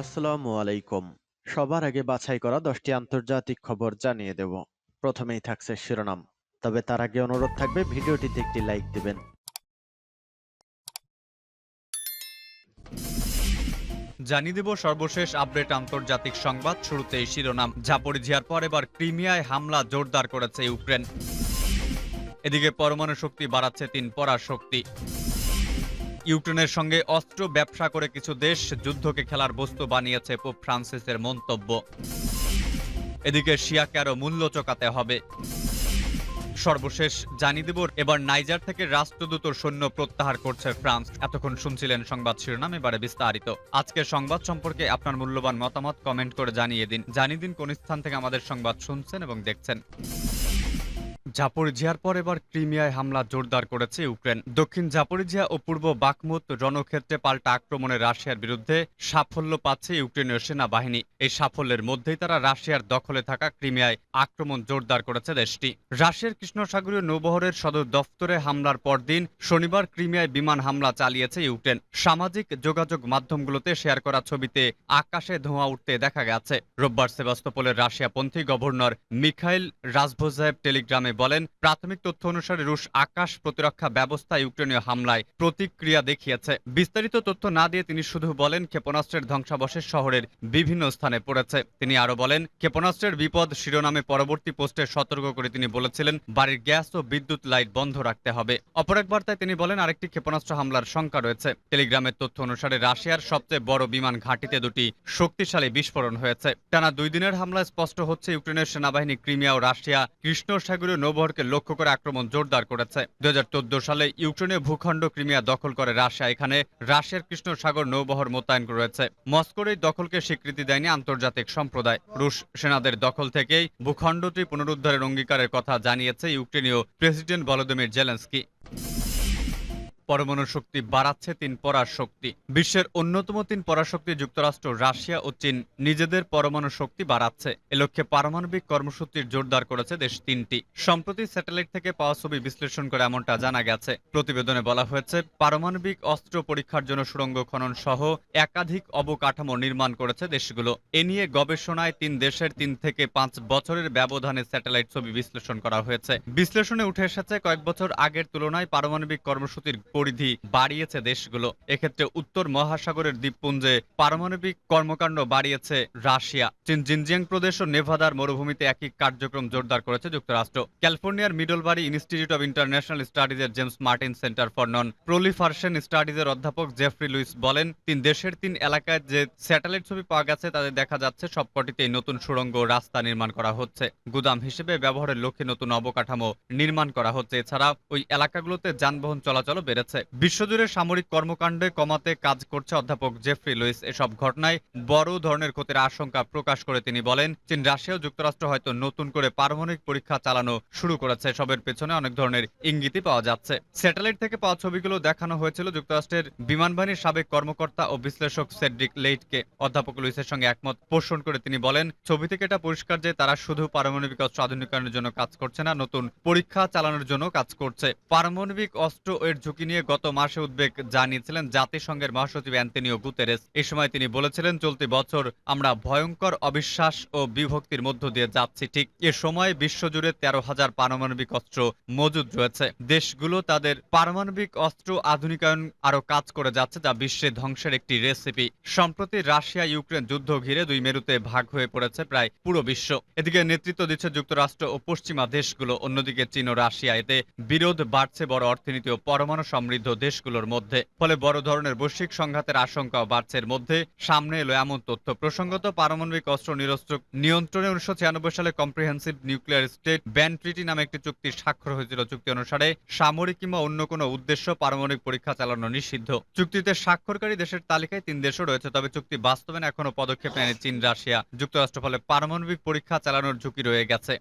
আসসালামু আলাইকুম। সবার আগে বাছাই করা ১০টি আন্তর্জাতিক খবর জানিয়ে দেব। প্রথমেই থাকছে শিরোনাম। তবে তার আগে অনুরোধ থাকবে ভিডিওটিতে একটি লাইক দিবেন। জানিয়ে দেব সর্বশেষ আপডেট আন্তর্জাতিক সংবাদ। শুরুতেই শিরোনাম। জাপোরিঝিয়ার পর এবার ক্রিমিয়ায় হামলা জোরদার করেছে ইউক্রেন। এদিকে পরমাণু শক্তি বাড়াচ্ছে তিন পরাশক্তি। ইউক্রেনের সঙ্গে অস্ত্র ব্যবসা করে কিছু দেশ যুদ্ধকে খেলার বস্তু বানিয়েছে পোপ ফ্রান্সিসের মন্তব্য। এদিকে শিয়াকে আরও মূল্য চোকাতে হবে। সর্বশেষ জানিয়ে দেব এবার নাইজার থেকে রাষ্ট্রদূতর সৈন্য প্রত্যাহার করছে ফ্রান্স। এতক্ষণ শুনছিলেন সংবাদ শিরোনাম, এবারে বিস্তারিত। আজকের সংবাদ সম্পর্কে আপনার মূল্যবান মতামত কমেন্ট করে জানিয়ে দিন কোন স্থান থেকে আমাদের সংবাদ শুনছেন এবং দেখছেন। জাপোরিঝিয়ার পর এবার ক্রিমিয়ায় হামলা জোরদার করেছে ইউক্রেন। দক্ষিণ জাপোরিঝিয়া ও পূর্ব বাখমুত রণক্ষেত্রে পাল্টা আক্রমণে রাশিয়ার বিরুদ্ধে সাফল্য পাচ্ছে ইউক্রেনীয় সেনাবাহিনী। এই সাফল্যের মধ্যেই তারা রাশিয়ার দখলে থাকা ক্রিমিয়ায় আক্রমণ জোরদার করেছে দেশটি। রাশিয়ার কৃষ্ণসাগরীয় নৌবহরের সদর দফতরে হামলার পরদিন শনিবার ক্রিমিয়ায় বিমান হামলা চালিয়েছে ইউক্রেন। সামাজিক যোগাযোগ মাধ্যমগুলোতে শেয়ার করা ছবিতে আকাশে ধোঁয়া উঠতে দেখা গেছে। রোববার সেভাস্তোপোলের রাশিয়াপন্থী গভর্নর মিখাইল রাজভোজায়েভ টেলিগ্রামে বলেন, প্রাথমিক তথ্য অনুসারে রুশ আকাশ প্রতিরক্ষা ব্যবস্থা ইউক্রেনীয় হামলায় প্রতিক্রিয়া দেখিয়েছে। বিস্তারিত তথ্য না দিয়ে তিনি শুধু বলেন, ক্ষেপণাস্ত্রের ধ্বংসাবশেষ শহরের বিভিন্ন স্থানে পড়েছে। তিনি আরো বলেন, ক্ষেপণাস্ত্রের বিপদ শিরোনামে পরবর্তী পোস্টে সতর্ক করে তিনি বলেছিলেন, বাড়ির গ্যাস ও বিদ্যুৎ লাইট বন্ধ রাখতে হবে। অপর এক বার্তায় তিনি বলেন, আরেকটি ক্ষেপণাস্ত্র হামলার শঙ্কা রয়েছে। টেলিগ্রামের তথ্য অনুসারে রাশিয়ার সবচেয়ে বড় বিমান ঘাঁটিতে দুটি শক্তিশালী বিস্ফোরণ হয়েছে। টানা 2 দিনের হামলায় স্পষ্ট হচ্ছে ইউক্রেনের সেনাবাহিনী ক্রিমিয়া ও রাশিয়া কৃষ্ণসাগরীয় নৌবহরকে লক্ষ্য করে আক্রমণ জোরদার করেছে। 2014 সালে ইউক্রেনীয় ভূখণ্ড ক্রিমিয়া দখল করে রাশিয়া। এখানে রাশিয়ার কৃষ্ণসাগর নৌবহর মোতায়েন রয়েছে। মস্কোর এই দখলকে স্বীকৃতি দেয়নি আন্তর্জাতিক সম্প্রদায়। রুশ সেনাদের দখল থেকেই ভূখণ্ডটি পুনরুদ্ধারের অঙ্গীকারের কথা জানিয়েছে ইউক্রেনীয় প্রেসিডেন্ট ভলোদিমির জেলেনস্কি। পরমাণু শক্তি বাড়াচ্ছে তিন পরাশক্তি। বিশ্বের অন্যতম তিন পরাশক্তি যুক্তরাষ্ট্র, রাশিয়া ও চীন নিজেদের পরমাণু শক্তি বাড়াচ্ছে। এ লক্ষ্যে পারমাণবিক কর্মসূচির জোরদার করেছে দেশ তিনটি। সম্প্রতি স্যাটেলাইট থেকে পাওয়া ছবি বিশ্লেষণ করে এমনটা জানা গেছে। প্রতিবেদনে বলা হয়েছে, পারমাণবিক অস্ত্র পরীক্ষার জন্য সুড়ঙ্গ খনন সহ একাধিক অবকাঠামো নির্মাণ করেছে দেশগুলো। এ নিয়ে গবেষণায় তিন দেশের 3 থেকে 5 বছরের ব্যবধানে স্যাটেলাইট ছবি বিশ্লেষণ করা হয়েছে। বিশ্লেষণে উঠে এসেছে, কয়েক বছর আগের তুলনায় পারমাণবিক কর্মসূচির পরিধি বাড়িয়েছে দেশগুলো। এক্ষেত্রে উত্তর মহাসাগরের দ্বীপপুঞ্জে পারমাণবিক কর্মকাণ্ড বাড়িয়েছে রাশিয়া। চীন জিনজিয়াং প্রদেশ ও নেভাদার মরুভূমিতে একই কার্যক্রম জোরদার করেছে যুক্তরাষ্ট্র। ক্যালিফোর্নিয়ার মিডলবারি ইনস্টিটিউট অব ইন্টারন্যাশনাল স্টাডিজের James Martin Centre for Non Proliferation স্টাডিজের অধ্যাপক জেফ্রি লুইস বলেন, 3 দেশের 3 এলাকায় যে স্যাটেলাইট ছবি পাওয়া গেছে তাদের দেখা যাচ্ছে সবকটিতেই নতুন সুড়ঙ্গ রাস্তা নির্মাণ করা হচ্ছে। গুদাম হিসেবে ব্যবহারের লক্ষ্যে নতুন অবকাঠামো নির্মাণ করা হচ্ছে। এছাড়া ওই এলাকাগুলোতে যানবাহন চলাচলও বেড়েছে। বিশ্বজুড়ে সামরিক কর্মকাণ্ডে কমাতে কাজ করছে অধ্যাপক জেফ্রি লুইস। এসব ঘটনায় বড় ধরনের ক্ষতির আশঙ্কা প্রকাশ করে তিনি বলেন, চীন, রাশিয়া ও যুক্তরাষ্ট্র হয়তো নতুন করে পারমাণবিক পরীক্ষা চালানো শুরু করেছে। এসবের পেছনে অনেক ধরনের ইঙ্গিতই পাওয়া যাচ্ছে। স্যাটেলাইট থেকে পাওয়া ছবিগুলো দেখানো হয়েছিল যুক্তরাষ্ট্রের বিমানবাহিনীর সাবেক কর্মকর্তা ও বিশ্লেষক সেড্রিক লেইটকে। অধ্যাপক লুইসের সঙ্গে একমত পোষণ করে তিনি বলেন, ছবি থেকে এটা পরিষ্কার যে তারা শুধু পারমাণবিক অস্ত্র আধুনিকায়নের জন্য কাজ করছে না, নতুন পরীক্ষা চালানোর জন্য কাজ করছে। পারমাণবিক অস্ত্র এর ঝুঁকি নিয়ে গত মাসে উদ্বেগ জানিয়েছিলেন জাতিসংঘের মহাসচিব অ্যান্তনিও গুতেরেস। এ সময় তিনি বলেছিলেন, চলতি বছর আমরা ভয়ঙ্কর অবিশ্বাস ও বিভক্তির মধ্য দিয়ে যাচ্ছি। ঠিক এ সময় বিশ্বজুড়ে 13,000 পারমাণবিক অস্ত্র মজুদ রয়েছে। দেশগুলো তাদের পারমাণবিক অস্ত্র আধুনিকায়ন আরও কাজ করে যাচ্ছে, যা বিশ্বে ধ্বংসের একটি রেসিপি। সম্প্রতি রাশিয়া ইউক্রেন যুদ্ধ ঘিরে 2 মেরুতে ভাগ হয়ে পড়েছে প্রায় পুরো বিশ্ব। এদিকে নেতৃত্ব দিচ্ছে যুক্তরাষ্ট্র ও পশ্চিমা দেশগুলো, অন্যদিকে চীন ও রাশিয়া। এতে বিরোধ বাড়ছে বড় অর্থনীতি ও পরমাণু সমৃদ্ধ দেশগুলোর মধ্যে। ফলে বড় ধরনের বৈশ্বিক সংঘাতের আশঙ্কাও বাড়ছে। এর মধ্যে সামনে এলো এমন তথ্য, প্রসঙ্গত পারমাণবিক অস্ত্র নিয়ন্ত্রণে 1996 সালে comprehensive nuclear state ban treaty নামে একটি চুক্তি স্বাক্ষর হয়েছিল। চুক্তি অনুসারে সামরিক কিংবা অন্য কোনো উদ্দেশ্য পারমাণবিক পরীক্ষা চালানো নিষিদ্ধ। চুক্তিতে স্বাক্ষরকারী দেশের তালিকায় 3 দেশও রয়েছে। তবে চুক্তি বাস্তবায়নে এখনো পদক্ষেপ নেয়নি চীন, রাশিয়া, যুক্তরাষ্ট্র। ফলে পারমাণবিক পরীক্ষা চালানোর ঝুঁকি রয়ে গেছে।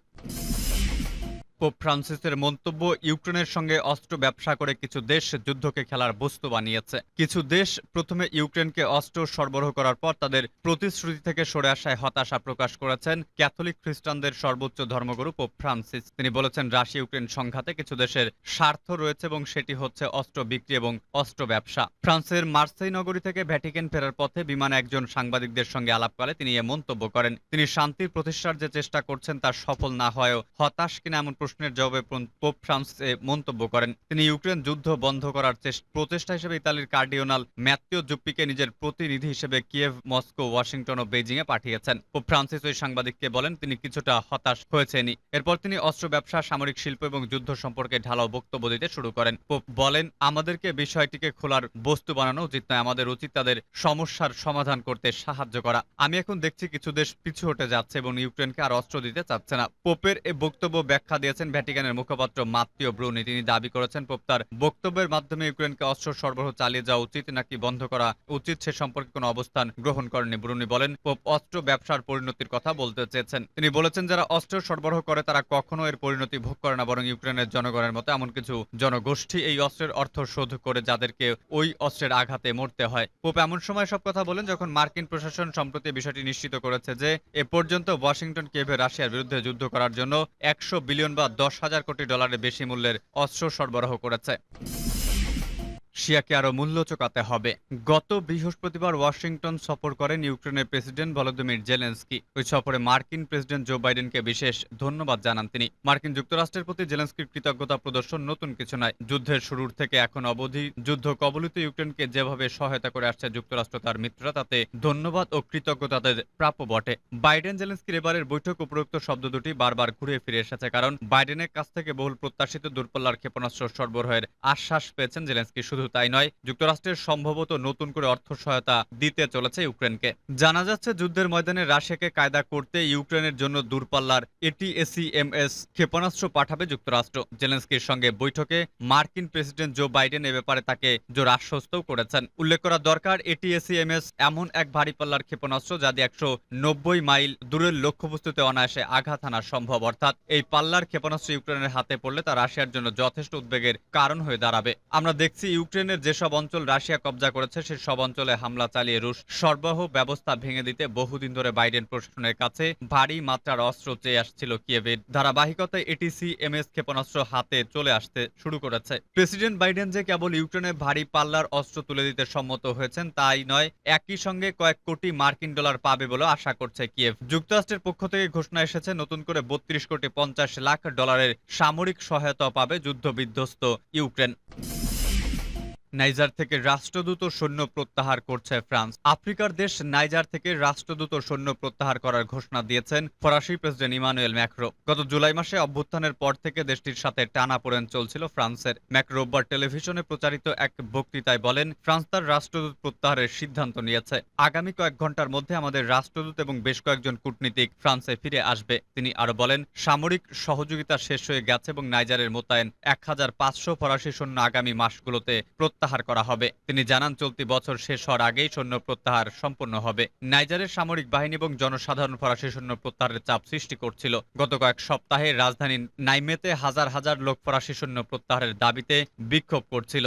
পোপ ফ্রান্সিসের মন্তব্য, ইউক্রেনের সঙ্গে অস্ত্র ব্যবসা করে কিছু দেশ যুদ্ধকে খেলার বস্তু বানিয়েছে। কিছু দেশ প্রথমে ইউক্রেনকে অস্ত্র সরবরাহ করার পর তাদের প্রতিশ্রুতি থেকে সরে আসায় হতাশা প্রকাশ করেছেন ক্যাথলিক খ্রিস্টানদের সর্বোচ্চ ধর্মগুরু পোপ ফ্রান্সিস। তিনি বলেছেন, রাশিয়া ইউক্রেন সংঘাতে কিছু দেশের স্বার্থ রয়েছে এবং সেটি হচ্ছে অস্ত্র বিক্রি এবং অস্ত্র ব্যবসা। ফ্রান্সের মার্সেই নগরী থেকে ভ্যাটিকান ফেরার পথে বিমানে একজন সাংবাদিকদের সঙ্গে আলাপকালে তিনি এ মন্তব্য করেন। তিনি শান্তির প্রতিষ্ঠার যে চেষ্টা করছেন তা সফল না হয়েও হতাশ কিনা এমন প্রশ্নের জবাবে পোপ ফ্রান্সিস মন্তব্য করেন। তিনি ইউক্রেন যুদ্ধ বন্ধ করার প্রচেষ্টা হিসেবে ইতালির কার্ডিনাল ম্যাত্তিও জুপ্পিকে নিজের প্রতিনিধি হিসেবে কিয়েভ, মস্কো, ওয়াশিংটন ও বেইজিং এ পাঠিয়েছেন। পোপ ফ্রান্সিস ওই সাংবাদিককে বলেন তিনি কিছুটা হতাশ হয়েছেনই। এরপর তিনি অস্ত্র ব্যবসা, সামরিক শিল্প এবং যুদ্ধ সম্পর্কে ঢালাও বক্তব্য দিতে শুরু করেন। পোপ বলেন, আমাদেরকে বিষয়টিকে খোলার বস্তু বানানো উচিত নয়, আমাদের উচিত তাদের সমস্যার সমাধান করতে সাহায্য করা। আমি এখন দেখছি কিছু দেশ পিছু হটে যাচ্ছে এবং ইউক্রেনকে আর অস্ত্র দিতে চাচ্ছে না। পোপের এ বক্তব্য ব্যাখ্যা দিয়েছেন ভ্যাটিকানের মুখপাত্র মাত্তিও ব্রুনি। তিনি দাবি করেছেন পোপ তার বক্তব্যের মাধ্যমে ইউক্রেনকে অস্ত্র সরবরাহ চালিয়ে যাওয়া উচিত নাকি বন্ধ করা উচিত সে সম্পর্কে কোনো অবস্থান গ্রহণ করেনি। ব্রুনি বলেন, পোপ অস্ত্র ব্যবসার পরিণতির কথা বলতে চেয়েছেন। তিনি বলেছেন, যারা অস্ত্র সরবরাহ করে তারা কখনো এর পরিণতি ভোগ করে না, বরং ইউক্রেনের জনগণের মতো এমন কিছু জনগোষ্ঠী এই অস্ত্রের অর্থ শোধ করে যাদেরকে ওই অস্ত্রের আঘাতে মরতে হয়। পোপ এমন সময় সব কথা বলেন যখন মার্কিন প্রশাসন সম্প্রতি বিষয়টি নিশ্চিত করেছে যে এ পর্যন্ত ওয়াশিংটন কিয়েভে রাশিয়ার বিরুদ্ধে যুদ্ধ করার জন্য 100 বিলিয়ন বা 10,000 কোটি ডলারের বেশি মূল্যের অস্ত্র সরবরাহ করেছে। রাশিয়াকে আরও মূল্য চোকাতে হবে। গত বৃহস্পতিবার ওয়াশিংটন সফর করেন ইউক্রেনের প্রেসিডেন্ট ভলোদিমির জেলেনস্কি। ওই সফরে মার্কিন প্রেসিডেন্ট জো বাইডেনকে বিশেষ ধন্যবাদ জানান তিনি। মার্কিন যুক্তরাষ্ট্রের প্রতি জেলেনস্কির কৃতজ্ঞতা প্রদর্শন নতুন কিছু নয়। যুদ্ধের শুরুর থেকে এখন অবধি যুদ্ধ কবলিত ইউক্রেনকে যেভাবে সহায়তা করে আসছে যুক্তরাষ্ট্র তার মিত্ররা, তাতে ধন্যবাদ ও কৃতজ্ঞতা তাদের প্রাপ্য বটে। বাইডেন জেলেনস্কির এবারের বৈঠক উপরোক্ত শব্দ দুটি বারবার ঘুরে ফিরে এসেছে, কারণ বাইডেনের কাছ থেকে বহুল প্রত্যাশিত দূরপাল্লার ক্ষেপণাস্ত্র সরবরাহের আশ্বাস পেয়েছেন জেলেনস্কি। শুধু তাই নয়, যুক্তরাষ্ট্রের সম্ভবত নতুন করে অর্থ সহায়তা দিতে চলেছে ইউক্রেনকে। জানা যাচ্ছে যুদ্ধের ময়দানে রাশিয়াকে কায়দা করতে ইউক্রেনের জন্য দূরপাল্লার ATACMS ক্ষেপণাস্ত্র পাঠাবে যুক্তরাষ্ট্র। জেলেনস্কির সঙ্গে বৈঠকে মার্কিন প্রেসিডেন্ট জো বাইডেন এ ব্যাপারে তাকে জোর আশ্বস্তও করেছেন। উল্লেখ করা দরকার, ATACMS এমন এক ভারী পাল্লার ক্ষেপণাস্ত্র যা দিয়ে 190 মাইল দূরের লক্ষ্যবস্তুতে অনায়াসে আঘাত হানা সম্ভব। অর্থাৎ এই পাল্লার ক্ষেপণাস্ত্র ইউক্রেনের হাতে পড়লে তা রাশিয়ার জন্য যথেষ্ট উদ্বেগের কারণ হয়ে দাঁড়াবে। আমরা দেখছি ইউক্রেনের যেসব অঞ্চল রাশিয়া কব্জা করেছে সেই সব অঞ্চলে হামলা চালিয়ে রুশ সরবরাহ ব্যবস্থা ভেঙে দিতে বহুদিন ধরে বাইডেন প্রশাসনের কাছে ভারী মাত্রার অস্ত্র চেয়ে আসছিল কিয়েভের। ধারাবাহিকতায় ATACMS ক্ষেপণাস্ত্র হাতে চলে আসতে শুরু করেছে। প্রেসিডেন্ট বাইডেন যে কেবল ইউক্রেনে ভারী পাল্লার অস্ত্র তুলে দিতে সম্মত হয়েছেন তাই নয়, একই সঙ্গে কয়েক কোটি মার্কিন ডলার পাবে বলে আশা করছে কিয়েভ। যুক্তরাষ্ট্রের পক্ষ থেকে ঘোষণা এসেছে নতুন করে 32 কোটি 50 লাখ ডলারের সামরিক সহায়তা পাবে যুদ্ধ বিধ্বস্ত ইউক্রেন। নাইজার থেকে রাষ্ট্রদূত সৈন্য প্রত্যাহার করছে ফ্রান্স। আফ্রিকার দেশ নাইজার থেকে রাষ্ট্রদূত সৈন্য প্রত্যাহার করার ঘোষণা দিয়েছেন ফরাসি প্রেসিডেন্ট ইমানুয়েল ম্যাক্রো। গত জুলাই মাসে অভ্যুত্থানের পর থেকে দেশটির সাথে টানাপোড়েন চলছিল ফ্রান্সের। ম্যাক্রো রোববার টেলিভিশনে প্রচারিত এক বক্তৃতায় বলেন, ফ্রান্স তার রাষ্ট্রদূত প্রত্যাহারের সিদ্ধান্ত নিয়েছে। আগামী কয়েক ঘন্টার মধ্যে আমাদের রাষ্ট্রদূত এবং বেশ কয়েকজন কূটনীতিক ফ্রান্সে ফিরে আসবে। তিনি আরো বলেন, সামরিক সহযোগিতা শেষ হয়ে গেছে এবং নাইজারের মোতায়েন 1500 ফরাসি সৈন্য আগামী মাসগুলোতে প্রত্যাহার করা হবে। তিনি জানান, চলতি বছর শেষ হওয়ার আগেই সৈন্য প্রত্যাহার সম্পন্ন হবে। নাইজারের সামরিক বাহিনী এবং জনসাধারণ ফরাসি সৈন্য প্রত্যাহারের চাপ সৃষ্টি করছিল। গত কয়েক সপ্তাহে রাজধানী নাইমেতে হাজার হাজার লোক ফরাসি সৈন্য প্রত্যাহারের দাবিতে বিক্ষোভ করছিল।